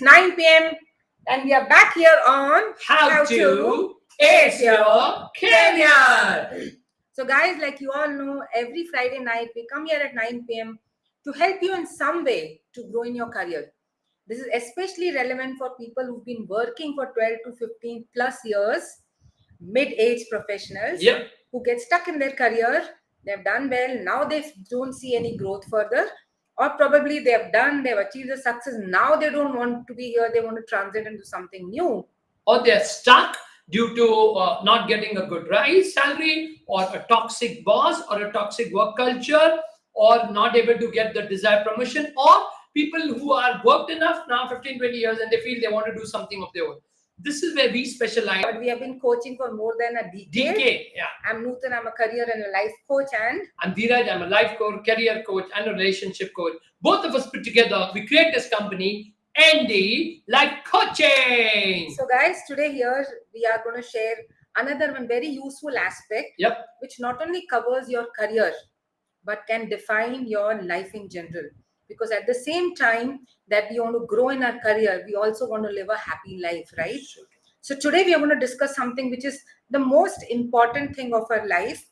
9 p.m. and we are back here on How to Ace Your Career. So, guys, like you all know, every Friday night we come here at 9 p.m. to help you in some way to grow in your career. This is especially relevant for people who've been working for 12 to 15 plus years, mid-age professionals Yep. who get stuck in their career. They've done well. Now they don't see any growth further, or probably they've achieved the success. Now they don't want to be here. They want to transit into something new. Or they're stuck due to not getting a good rise salary, or a toxic boss, or a toxic work culture, or not able to get the desired promotion, or people who are worked enough now 15, 20 years and they feel they want to do something of their own. This is where we specialize. But we have been coaching for more than a decade. Yeah. I'm Nutan, I'm a career and a life coach, and I'm Dheeraj, I'm a life coach, career coach, and a relationship coach. Both of us put together, we create this company, ND Life Coaching. So, guys, today here we are going to share another one very useful aspect, which not only covers your career but can define your life in general. Because at the same time that we want to grow in our career, we also want to live a happy life, right? So today we are going to discuss something which is the most important thing of our life,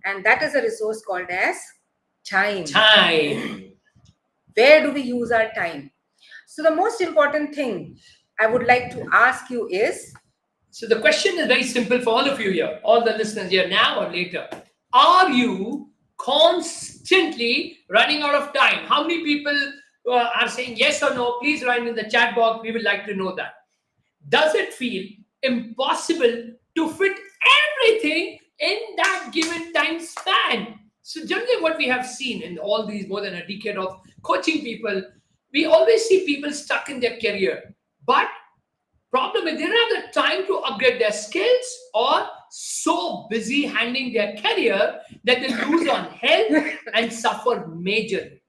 and that is a resource called as time. Where do we use our time? So the most important thing I would like to ask you is, so the question is very simple for all of you here, all the listeners here, now or later. Are you constantly running out of time? How many people are saying yes or no? Please write in the chat box. We would like to know that. Does it feel impossible to fit everything in that given time span? So generally what we have seen in all these more than a decade of coaching people, we always see people stuck in their career. But problem is they don't have the time to upgrade their skills, or so busy handling their career that they lose on health and suffer majorly.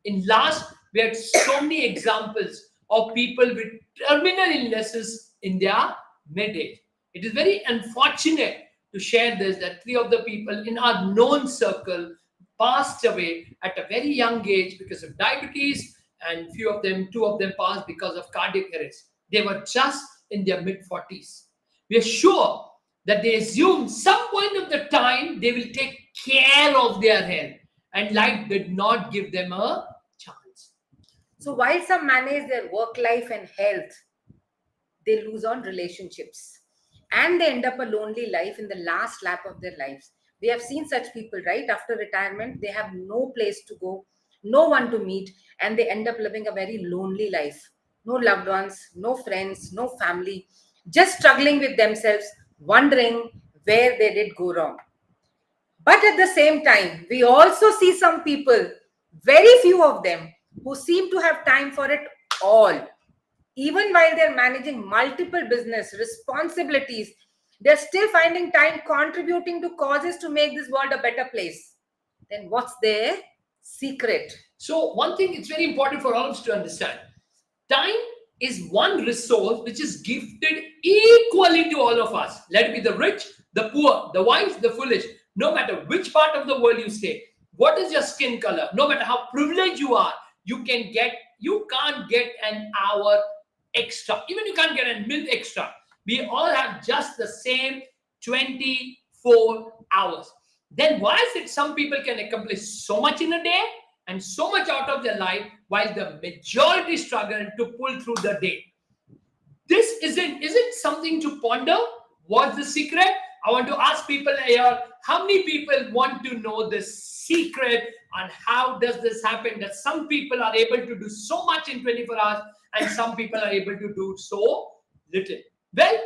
In last, we had so many examples of people with terminal illnesses in their mid-age. It is very unfortunate to share this that 3 of the people in our known circle passed away at a very young age because of diabetes, and 2 of them passed because of cardiac arrest. They were just in their mid-40s. We are sure that they assume some point of the time they will take care of their health, and life did not give them a chance. So while some manage their work life and health, they lose on relationships and they end up a lonely life in the last lap of their lives. We have seen such people, right? After retirement, they have no place to go, no one to meet, and they end up living a very lonely life. No loved ones, no friends, no family, just struggling with themselves, wondering where they did go wrong. But at the same time, we also see some people, very few of them, who seem to have time for it all. Even while they're managing multiple business responsibilities, they're still finding time contributing to causes to make this world a better place. Then what's their secret? So one thing it's very important for all of us to understand. Time is one resource which is gifted equally to all of us. Let it be the rich, the poor, the wise, the foolish. No matter which part of the world you stay, what is your skin color, no matter how privileged you are, you can't get an hour extra. Even you can't get a minute extra. We all have just the same 24 hours. Then why is it some people can accomplish so much in a day and so much out of their life, while the majority struggle to pull through the day? This isn't something to ponder. What's the secret? I want to ask people here, how many people want to know the secret on how does this happen, that some people are able to do so much in 24 hours and some people are able to do so little? Well,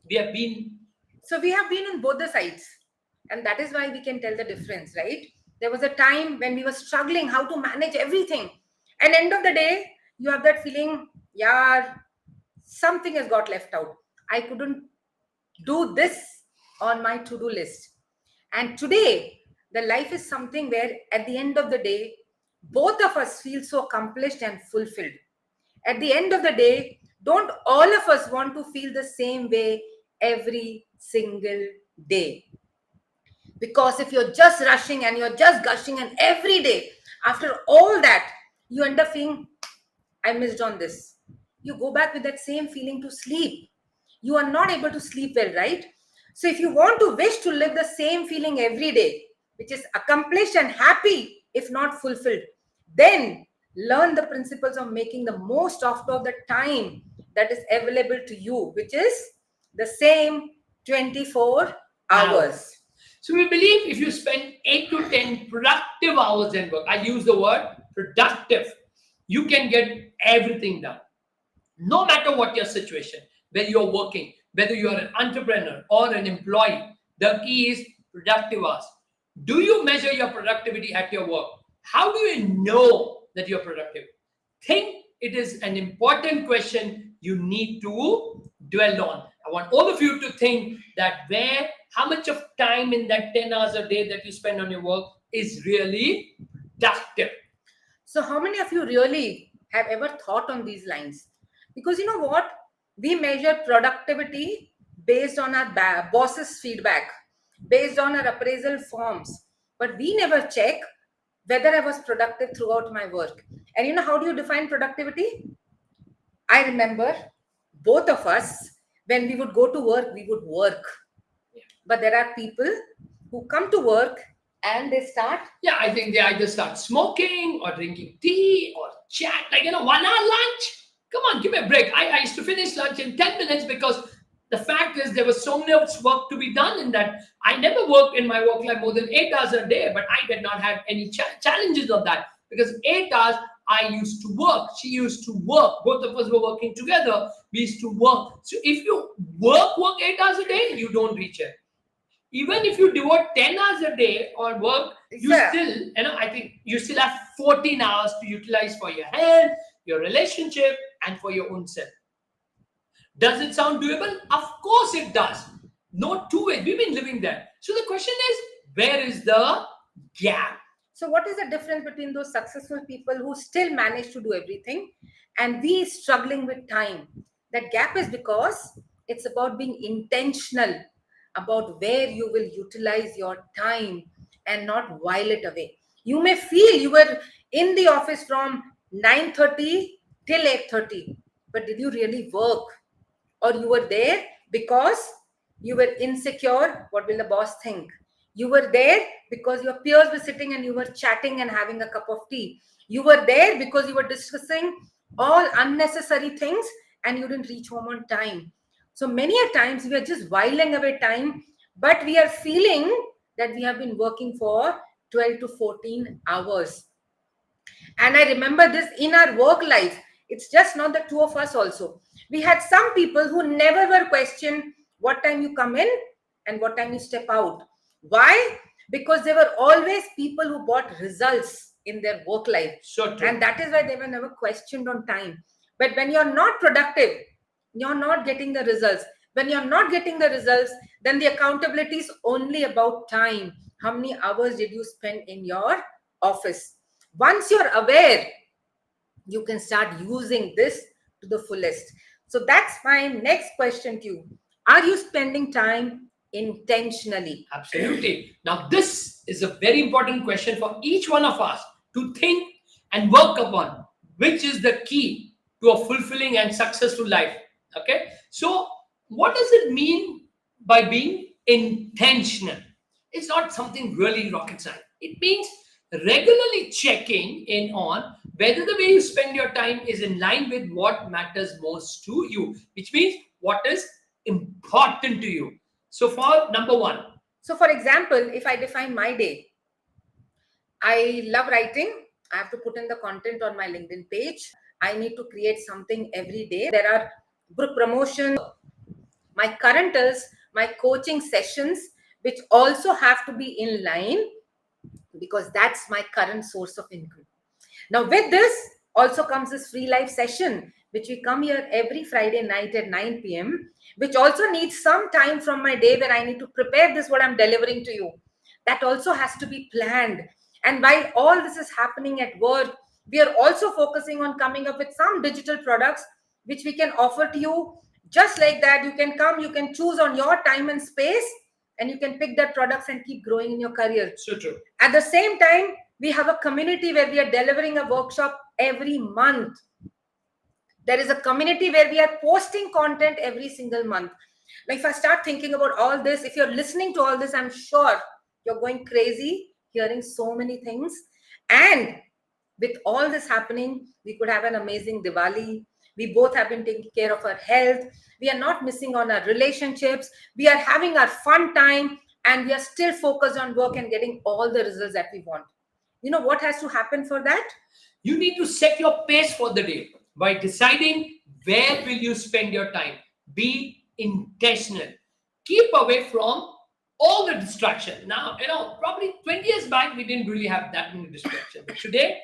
we have been on both the sides, and that is why we can tell the difference, right? There was a time when we were struggling how to manage everything, and end of the day you have that feeling, yeah, something has got left out. I couldn't do this on my to-do list. And today the life is something where at the end of the day both of us feel so accomplished and fulfilled. At the end of the day, don't all of us want to feel the same way every single day? Because if you're just rushing and you're just gushing, and every day after all that you end up feeling, I missed on this, you go back with that same feeling to sleep. You are not able to sleep well, right? So if you want to wish to live the same feeling every day, which is accomplished and happy, if not fulfilled, then learn the principles of making the most of the time that is available to you, which is the same 24 hours. So we believe if you spend 8 to 10 productive hours in work, I use the word productive, you can get everything done. No matter what your situation, whether you're working, whether you're an entrepreneur or an employee, the key is productive hours. Do you measure your productivity at your work? How do you know that you're productive? Think it is an important question you need to dwell on. I want all of you to think that how much of time in that 10 hours a day that you spend on your work is really productive. So, how many of you really have ever thought on these lines? Because you know what? We measure productivity based on our boss's feedback, based on our appraisal forms, but we never check whether I was productive throughout my work. And you know, how do you define productivity? I remember both of us, when we would go to work, we would work. But there are people who come to work and they start. Yeah, I think they either start smoking or drinking tea or chat, like, 1 hour lunch. Come on, give me a break. I used to finish lunch in 10 minutes because the fact is there was so much work to be done in that. I never worked in my work life more than 8 hours a day, but I did not have any challenges of that because 8 hours I used to work. She used to work. Both of us were working together. We used to work. So if you work 8 hours a day, you don't reach it. Even if you devote 10 hours a day on work, you still, I think you still have 14 hours to utilize for your health, your relationship, and for your own self. Does it sound doable? Of course it does. No two ways. We've been living there. So the question is, where is the gap? So, what is the difference between those successful people who still manage to do everything and we struggling with time? That gap is because it's about being intentional about where you will utilize your time and not while it away. You may feel you were in the office from 9:30 till 8:30, but did you really work? Or you were there because you were insecure? What will the boss think? You were there because your peers were sitting and you were chatting and having a cup of tea. You were there because you were discussing all unnecessary things and you didn't reach home on time. So many a times we are just whiling away time, but we are feeling that we have been working for 12 to 14 hours. And I remember this in our work life. It's just not the two of us also. We had some people who never were questioned what time you come in and what time you step out. Why? Because they were always people who brought results in their work life. So true. And that is why they were never questioned on time. But when you're not productive, you're not getting the results. When you're not getting the results, then the accountability is only about time. How many hours did you spend in your office? Once you're aware, you can start using this to the fullest. So that's my next question to you. Are you spending time intentionally? Absolutely. Now, this is a very important question for each one of us to think and work upon, which is the key to a fulfilling and successful life. Okay. So, what does it mean by being intentional? It's not something really rocket science. It means regularly checking in on whether the way you spend your time is in line with what matters most to you, which means what is important to you. So, for number one. So, for example, if I define my day, I love writing. I have to put in the content on my LinkedIn page. I need to create something every day. There are group promotions, my current is my coaching sessions, which also have to be in line because that's my current source of income. Now, with this also comes this free live session, which we come here every Friday night at 9 p.m., which also needs some time from my day where I need to prepare this, what I'm delivering to you. That also has to be planned. And while all this is happening at work, we are also focusing on coming up with some digital products which we can offer to you. Just like that, you can come, you can choose on your time and space, and you can pick that products and keep growing in your career. So true. At the same time, we have a community where we are delivering a workshop every month. There is a community where we are posting content every single month. Now, if I start thinking about all this, if you're listening to all this, I'm sure you're going crazy hearing so many things. And with all this happening, we could have an amazing Diwali. We both have been taking care of our health. We are not missing on our relationships. We are having our fun time, and we are still focused on work and getting all the results that we want. You know what has to happen for that? You need to set your pace for the day by deciding where will you spend your time. Be intentional. Keep away from all the distraction. Now, probably 20 years back, we didn't really have that many distractions. But today,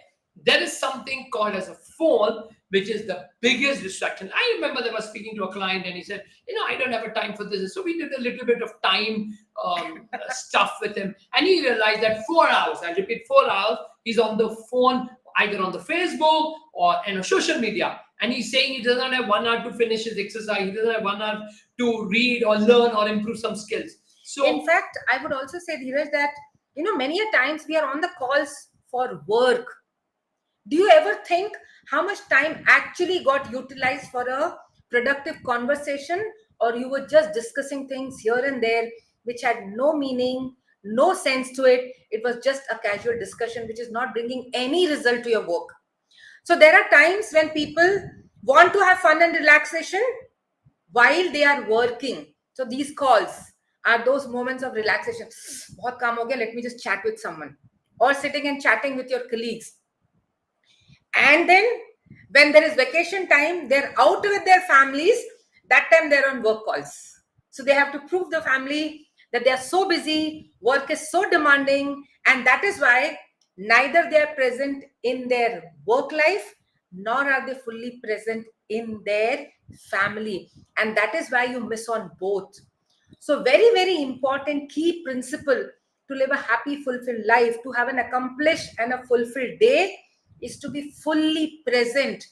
there is something called as a phone, which is the biggest distraction. I remember I was speaking to a client and he said, I don't have a time for this. So we did a little bit of time stuff with him. And he realized that 4 hours, I repeat, 4 hours, he's on the phone, either on the Facebook or social media. And he's saying he doesn't have 1 hour to finish his exercise. He doesn't have 1 hour to read or learn or improve some skills. So, in fact, I would also say, Dheeraj, that, many a times we are on the calls for work. Do you ever think how much time actually got utilized for a productive conversation, or you were just discussing things here and there which had no meaning, no sense to it? It was just a casual discussion which is not bringing any result to your work. So there are times when people want to have fun and relaxation while they are working. So these calls are those moments of relaxation. Bahut kaam ho gaya, let me just chat with someone. Or sitting and chatting with your colleagues. And then when there is vacation time, they're out with their families. That time they're on work calls. So they have to prove the family that they are so busy, work is so demanding, and that is why neither they are present in their work life nor are they fully present in their family. And that is why you miss on both. So very, very important key principle to live a happy, fulfilled life, to have an accomplished and a fulfilled day, is to be fully present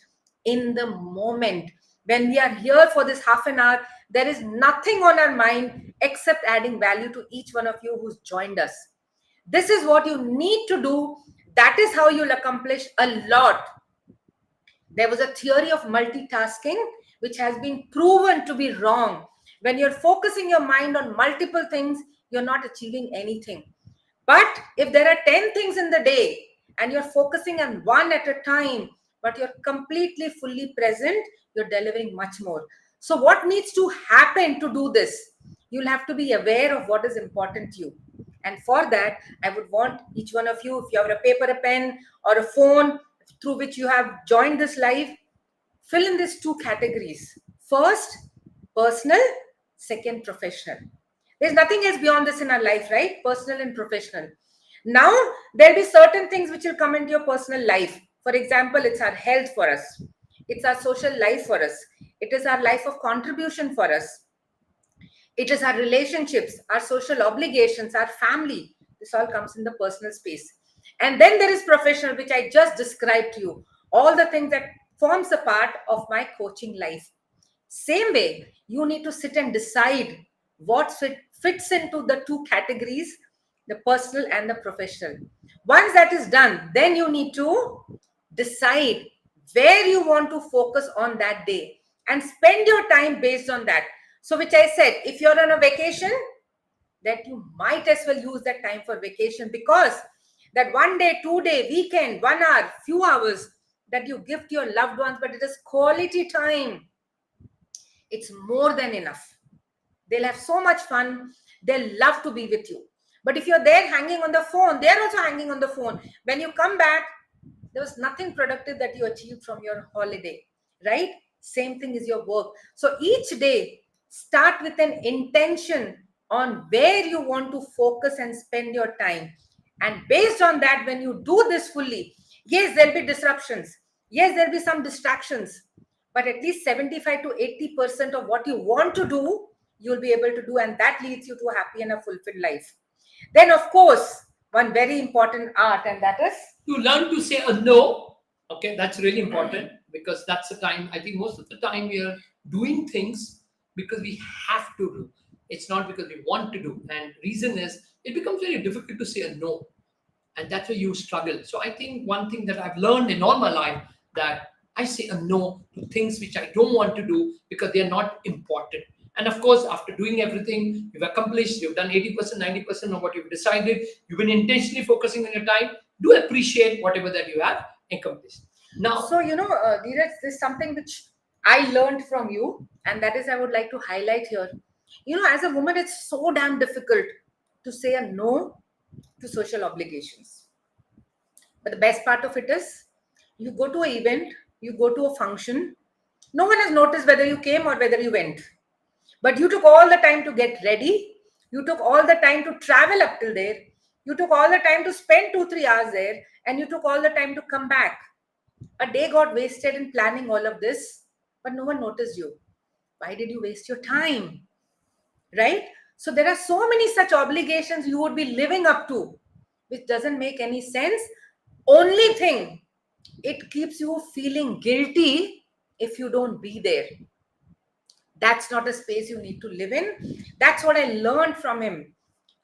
in the moment. When we are here for this half an hour, there is nothing on our mind except adding value to each one of you who's joined us. This is what you need to do. That is how you'll accomplish a lot. There was a theory of multitasking which has been proven to be wrong. When you're focusing your mind on multiple things, you're not achieving anything. But if there are 10 things in the day and you're focusing on one at a time, but you're completely fully present, you're delivering much more. So what needs to happen to do this? You'll have to be aware of what is important to you. And for that, I would want each one of you, if you have a paper, a pen, or a phone through which you have joined this live, fill in these two categories. First, personal. Second, professional. There's nothing else beyond this in our life, right? Personal and professional. Now, there'll be certain things which will come into your personal life. For example, it's our health for us. It's our social life for us. It is our life of contribution for us. It is our relationships, our social obligations, our family. This all comes in the personal space. And then there is professional, which I just described to you. All the things that forms a part of my coaching life. Same way, you need to sit and decide what fits into the two categories, the personal and the professional. Once that is done, then you need to decide where you want to focus on that day and spend your time based on that. So which I said, if you're on a vacation, that you might as well use that time for vacation, because that 1 day, 2 day, weekend, 1 hour, few hours that you give to your loved ones, but it is quality time. It's more than enough. They'll have so much fun. They'll love to be with you. But if you're there hanging on the phone, they're also hanging on the phone. When you come back, there was nothing productive that you achieved from your holiday, right? Same thing is your work. So each day, start with an intention on where you want to focus and spend your time. And based on that, when you do this fully, yes, there'll be disruptions. Yes, there'll be some distractions. But at least 75 to 80% of what you want to do, you'll be able to do. And that leads you to a happy and a fulfilled life. Then, of course, one very important art, and that is to learn to say a no. Okay, that's really important, because that's the time, I think most of the time we are doing things because we have to do. It's not because we want to do. And reason is, it becomes very difficult to say a no. And that's where you struggle. So I think one thing that I've learned in all my life, that I say a no to things which I don't want to do because they are not important. And of course, after doing everything you've accomplished, you've done 80%, 90% of what you've decided, you've been intentionally focusing on your time, do appreciate whatever that you have accomplished. Now, So, Dheeraj, this is something which I learned from you, and that is I would like to highlight here. As a woman, it's so damn difficult to say a no to social obligations. But the best part of it is you go to an event, you go to a function, no one has noticed whether you came or whether you went. But you took all the time to get ready, you took all the time to travel up till there, you took all the time to spend 2, 3 hours there, and you took all the time to come back. A day got wasted in planning all of this, but no one noticed you. Why did you waste your time? Right? So there are so many such obligations you would be living up to, which doesn't make any sense. Only thing, it keeps you feeling guilty if you don't be there. That's not a space you need to live in. That's what I learned from him.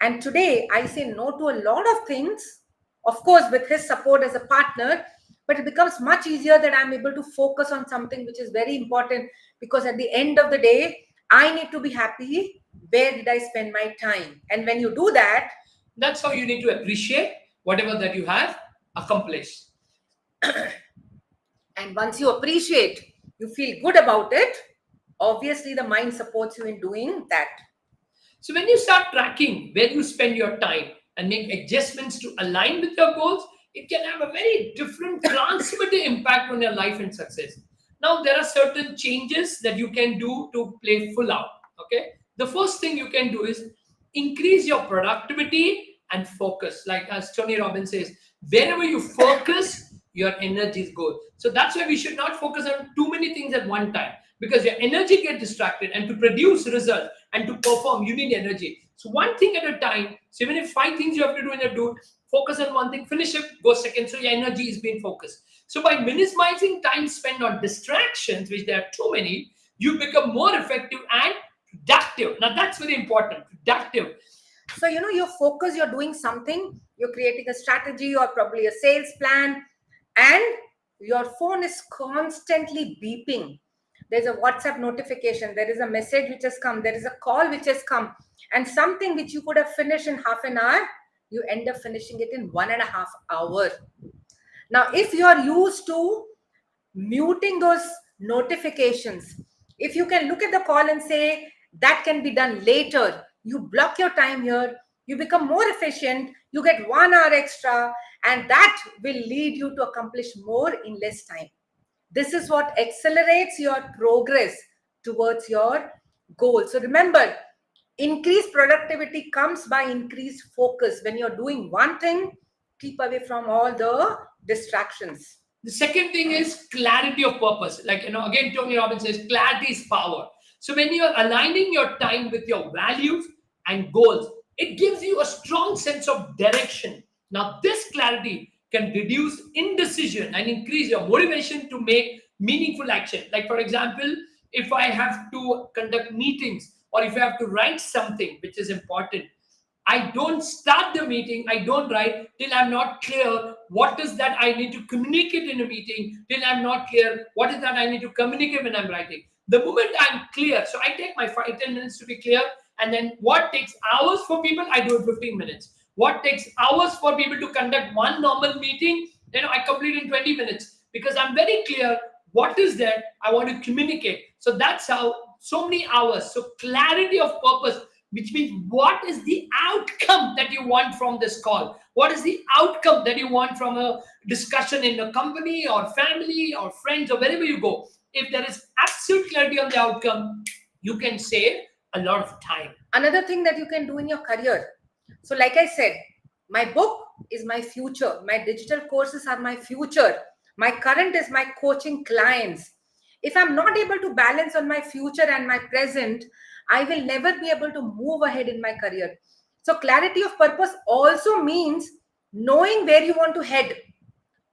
And today I say no to a lot of things, of course, with his support as a partner, but it becomes much easier that I'm able to focus on something which is very important, because at the end of the day, I need to be happy. Where did I spend my time? And when you do that, that's how you need to appreciate whatever that you have accomplished. and once you appreciate, you feel good about it, obviously the mind supports you in doing that. So when you start tracking where you spend your time and make adjustments to align with your goals, it can have a very different transformative impact on your life and success. Now there are certain changes that you can do to play full out. Okay. The first thing you can do is increase your productivity and focus. Like as Tony Robbins says, wherever you focus, your energy goes. So that's why we should not focus on too many things at one time, because your energy get distracted, and to produce results and to perform you need energy. So one thing at a time. So even if 5 things you have to do in a do, focus on one thing, finish it, go second, so your energy is being focused. So by minimizing time spent on distractions, which there are too many, you become more effective and productive. Now that's very important, productive. So, your focus, you're doing something, you're creating a strategy or probably a sales plan, and your phone is constantly beeping. There's a WhatsApp notification, there is a message which has come, there is a call which has come, and something which you could have finished in half an hour, you end up finishing it in 1.5 hours. Now, if you're used to muting those notifications, if you can look at the call and say that can be done later, you block your time here, you become more efficient, you get 1 hour extra, and that will lead you to accomplish more in less time. This is what accelerates your progress towards your goal. So remember, increased productivity comes by increased focus. When you're doing one thing, keep away from all the distractions. The second thing is clarity of purpose. Like, again, Tony Robbins says clarity is power. So when you're aligning your time with your values and goals, it gives you a strong sense of direction. Now, this clarity can reduce indecision and increase your motivation to make meaningful action. Like, for example, if I have to conduct meetings or if I have to write something which is important, I don't start the meeting, I don't write till I'm not clear what is that I need to communicate in a meeting, till I'm not clear what is that I need to communicate when I'm writing. The moment I'm clear, so I take my 5-10 minutes to be clear, and then what takes hours for people, I do it 15 minutes. What takes hours for people to conduct one normal meeting, I complete in 20 minutes, because I'm very clear what is that I want to communicate. So that's how so many hours. So clarity of purpose, which means what is the outcome that you want from this call? What is the outcome that you want from a discussion in a company or family or friends or wherever you go? If there is absolute clarity on the outcome, you can save a lot of time. Another thing that you can do in your career. So, like I said, my book is my future. My digital courses are my future. My current is my coaching clients. If I'm not able to balance on my future and my present, I will never be able to move ahead in my career. So, clarity of purpose also means knowing where you want to head.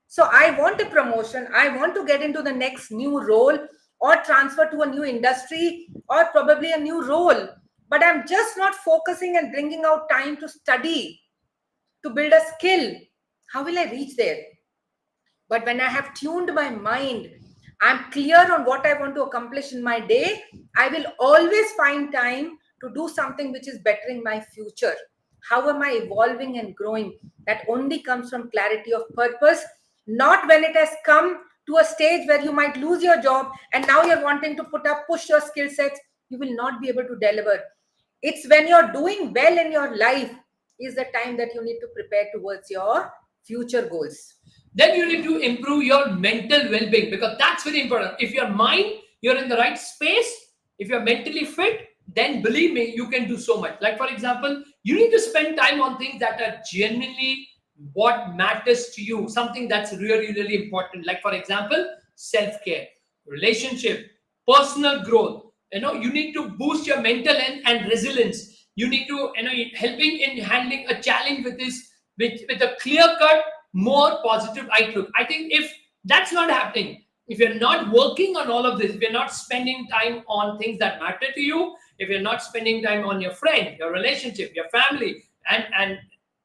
So, I want a promotion, I want to get into the next new role or transfer to a new industry or probably a new role, but I'm just not focusing and bringing out time to study, to build a skill. How will I reach there? But when I have tuned my mind, I'm clear on what I want to accomplish in my day, I will always find time to do something which is bettering my future. How am I evolving and growing? That only comes from clarity of purpose, not when it has come to a stage where you might lose your job and now you're wanting to push your skill sets. You will not be able to deliver. It's when you're doing well in your life is the time that you need to prepare towards your future goals. Then you need to improve your mental well-being, because that's very important. If your mind, you're in the right space, if you're mentally fit, then believe me, you can do so much. Like for example, you need to spend time on things that are genuinely what matters to you, something that's really, really important. Like for example, self-care, relationship, personal growth. You need to boost your mental and resilience. You need to, helping in handling a challenge with this, with a clear cut, more positive outlook. I think if that's not happening, if you're not working on all of this, if you're not spending time on things that matter to you, if you're not spending time on your friend, your relationship, your family, and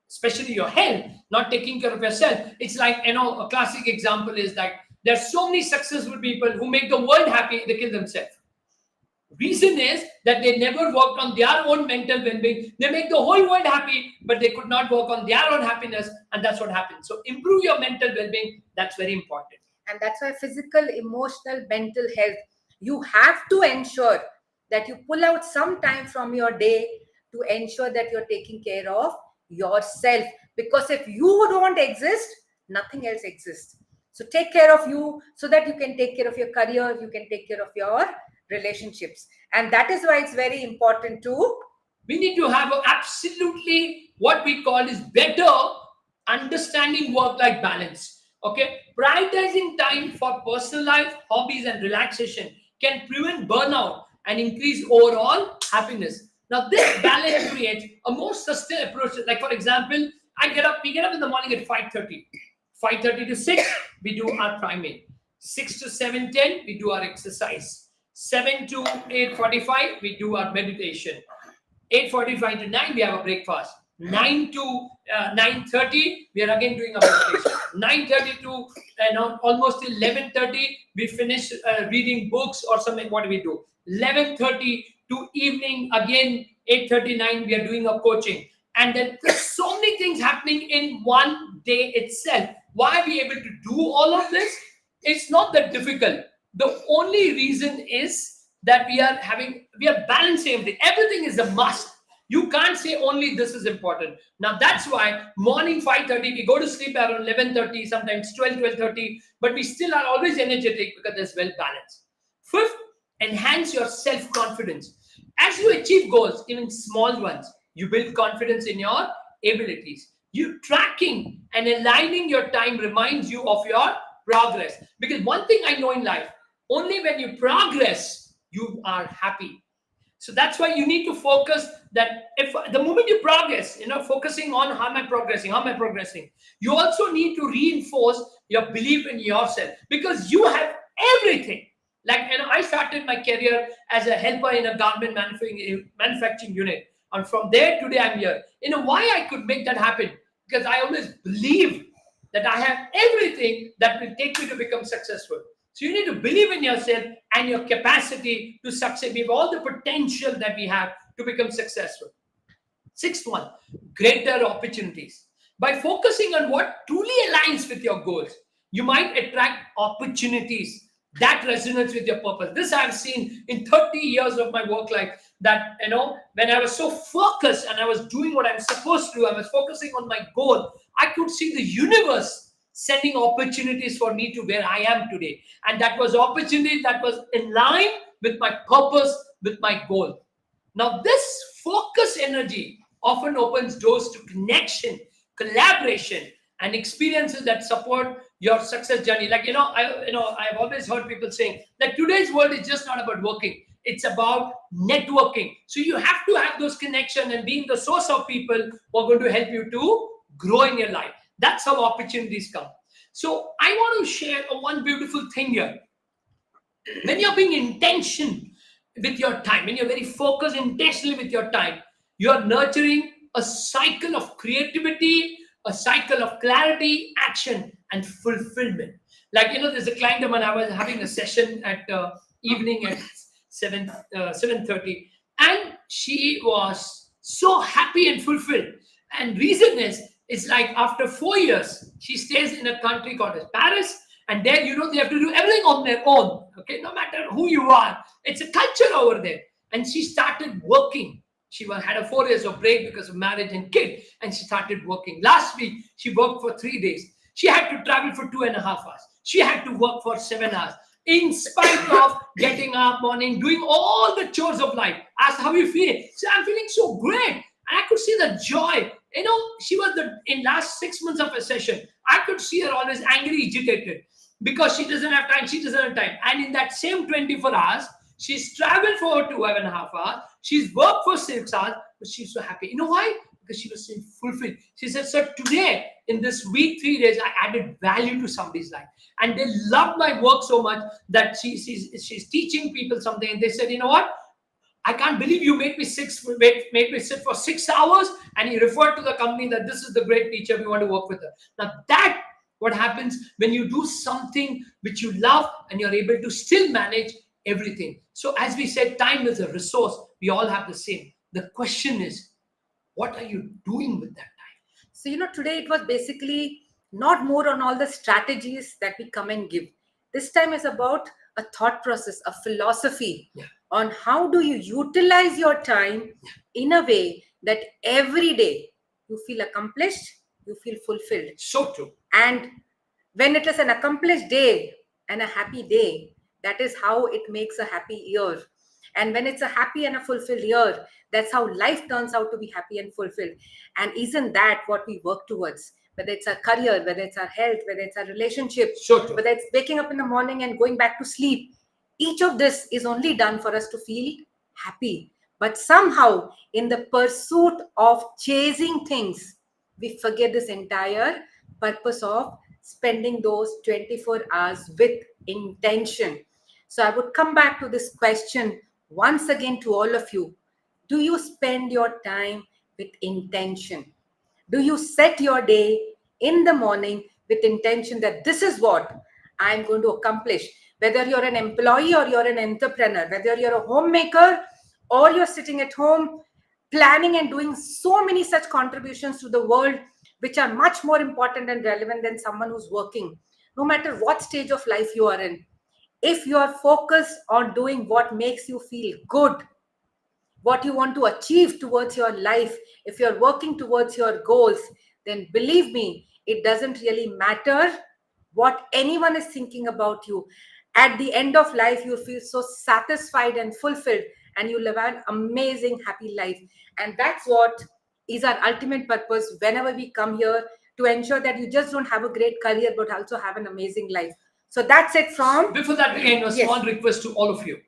especially your health, not taking care of yourself, it's like, a classic example is that there's so many successful people who make the world happy, they kill themselves. Reason is that they never worked on their own mental well-being. They make the whole world happy, but they could not work on their own happiness, and that's what happens. So improve your mental well-being. That's very important. And that's why physical, emotional, mental health, you have to ensure that you pull out some time from your day to ensure that you're taking care of yourself. Because if you don't exist, nothing else exists. So take care of you so that you can take care of your career, you can take care of your relationships. And that is why it's very important to We need to have absolutely what we call is better understanding work-life balance. Okay, prioritizing time for personal life, hobbies, and relaxation can prevent burnout and increase overall happiness. Now, this balance creates a more sustainable approach. Like for example, we get up in the morning at 5:30. 5:30 to 6, we do our priming. 6 to 7:10, we do our exercise. 7 to 8:45, we do our meditation. 8:45 to 9, we have a breakfast. 9 to 9:30, we are again doing a meditation. 9:30 to almost 11:30, we finish reading books or something. What do we do? 11:30 to evening again. 8:39, we are doing a coaching. And then there's so many things happening in one day itself. Why are we able to do all of this? It's not that difficult. The only reason is that we are balancing everything. Everything is a must. You can't say only this is important. Now that's why morning 5:30, we go to sleep around 11:30, sometimes 12:30, but we still are always energetic because there's well balance. Fifth, enhance your self-confidence. As you achieve goals, even small ones, you build confidence in your abilities. You tracking and aligning your time reminds you of your progress. Because one thing I know in life, only when you progress, you are happy. So that's why you need to focus that if the moment you progress, focusing on how am I progressing, you also need to reinforce your belief in yourself, because you have everything. Like, I started my career as a helper in a garment manufacturing unit. And from there, today I'm here. Why I could make that happen? Because I always believe that I have everything that will take me to become successful. So you need to believe in yourself and your capacity to succeed. We have all the potential that we have to become successful. Sixth one, greater opportunities. By focusing on what truly aligns with your goals, you might attract opportunities that resonates with your purpose. This I've seen in 30 years of my work life, that when I was so focused and I was doing what I'm supposed to do, I was focusing on my goal, I could see the universe sending opportunities for me to where I am today. And that was opportunity that was in line with my purpose, with my goal. Now this focus energy often opens doors to connection, collaboration, and experiences that support your success journey. Like, I've always heard people saying that today's world is just not about working. It's about networking. So you have to have those connections and being the source of people who are going to help you to grow in your life. That's how opportunities come. So I want to share one beautiful thing here. When you're being intention with your time, when you're very focused intentionally with your time, you're nurturing a cycle of creativity, a cycle of clarity, action, and fulfillment. Like, there's a client of mine. I was having a session at evening at 7:30, and she was so happy and fulfilled. And reason is, it's like after 4 years, she stays in a country called as Paris, and there, they have to do everything on their own. Okay, no matter who you are, it's a culture over there. And she started working. She had a 4 years of break because of marriage and kid, and she started working. Last week, she worked for 3 days. She had to travel for 2.5 hours. She had to work for 7 hours. In spite of getting up morning, doing all the chores of life. Asked, how you feel? So I'm feeling so great. And I could see the joy. She was in last 6 months of a session. I could see her always angry, agitated because she doesn't have time. She doesn't have time. And in that same 24 hours, she's traveled for 2.5 hours. She's worked for 6 hours, but she's so happy. You know why? Because she was so fulfilled. She said, sir, today, in this week, 3 days, I added value to somebody's life. And they loved my work so much that she's teaching people something. And they said, you know what? I can't believe you made me sit for 6 hours. And he referred to the company that this is the great teacher. We want to work with her. Now, that what happens when you do something which you love and you're able to still manage everything. So as we said, time is a resource. We all have the same. The question is, what are you doing with that time? So, today it was basically not more on all the strategies that we come and give. This time is about a thought process, a philosophy on how do you utilize your time in a way that every day you feel accomplished, you feel fulfilled. So true. And when it is an accomplished day and a happy day, that is how it makes a happy year. And when it's a happy and a fulfilled year, that's how life turns out to be happy and fulfilled. And isn't that what we work towards? Whether it's our career, whether it's our health, whether it's our relationship, So whether it's waking up in the morning and going back to sleep. Each of this is only done for us to feel happy. But somehow, in the pursuit of chasing things, we forget this entire purpose of spending those 24 hours with intention. So I would come back to this question once again to all of you. Do you spend your time with intention? Do you set your day in the morning with intention that this is what I'm going to accomplish? Whether you're an employee or you're an entrepreneur, whether you're a homemaker or you're sitting at home planning and doing so many such contributions to the world, which are much more important and relevant than someone who's working, no matter what stage of life you are in. If you are focused on doing what makes you feel good, what you want to achieve towards your life, if you're working towards your goals, then believe me, it doesn't really matter what anyone is thinking about you. At the end of life, you feel so satisfied and fulfilled, and you live an amazing, happy life. And that's what is our ultimate purpose whenever we come here, to ensure that you just don't have a great career, but also have an amazing life. So that's it from... Before that, again, a Yes. small request to all of you.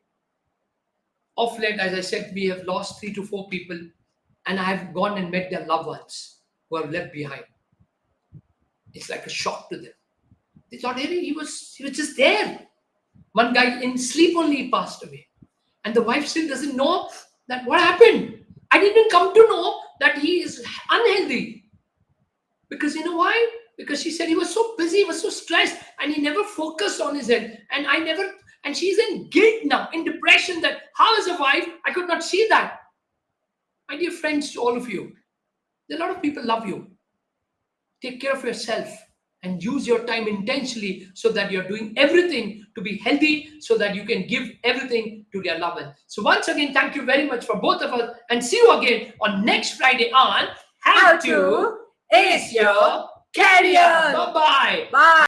Of late, as I said, we have lost 3 to 4 people, and I have gone and met their loved ones who are left behind. It's like a shock to them. They thought, hey, he was just there. One guy in sleep only passed away, and the wife still doesn't know that what happened. I didn't come to know that he is unhealthy. Because you know why? Because she said he was so busy, he was so stressed, and he never focused on his health. And she's in guilt now, in depression, that how as a wife, I could not see that. My dear friends, to all of you, a lot of people love you. Take care of yourself and use your time intentionally so that you're doing everything to be healthy, so that you can give everything to your loved ones. So once again, thank you very much for both of us, and see you again on next Friday on How to Ace Your Career. Bye-bye. Bye.